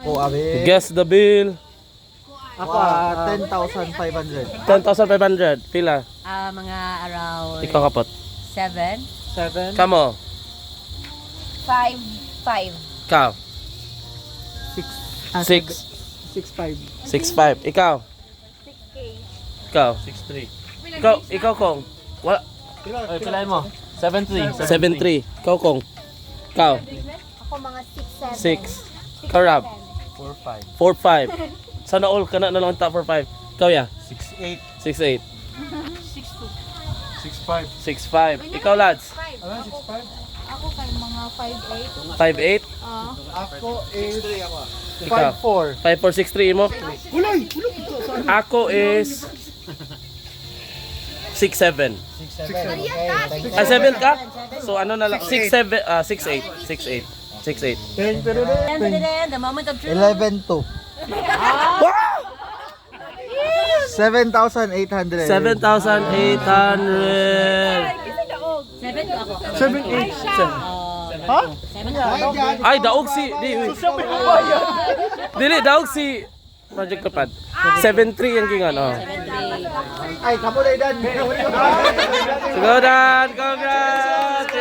Ako, abi. Guess the bill. Ako, 10,500. 10,500. Pila? Mga around Ikaw kapot. 7. 7. Kamo. 5. 5. Ikaw. 6. 6. 6.5. 6.5. Ikaw. 6K. Ikaw. 6.3. Ikaw Kong. Wala. Ay, kilain mo. 7.3. 7.3. Ikaw Kong. Ikaw. Ako mga 6. 6, 7. Ikaw Rab. 4.5. 4.5. Sana all ka na lang top 4.5. Ikaw ya. 6.8. 6.8. 6.5. 6.5. Ikaw lads. Ano, 6.5? Ako kay mga 5, 8. 5.8. Ako is Ikaw. 5.4. 5.4. 6.3 mo. Ako is 6.7. 6.7. Ah, 7 ka? So ano na lang? 6.7. 6.8. 6.8. 6.8. The moment of truth. 11.2. 7,800. 7,800. 7 ko ako. 7.8. Ha? 7 ko. Ay, daog si... Dili, daog si... Project Kapad. 7.3 yung gingan, oh. 7-3. Ay, kamu na idan. Sugodan! Congrats!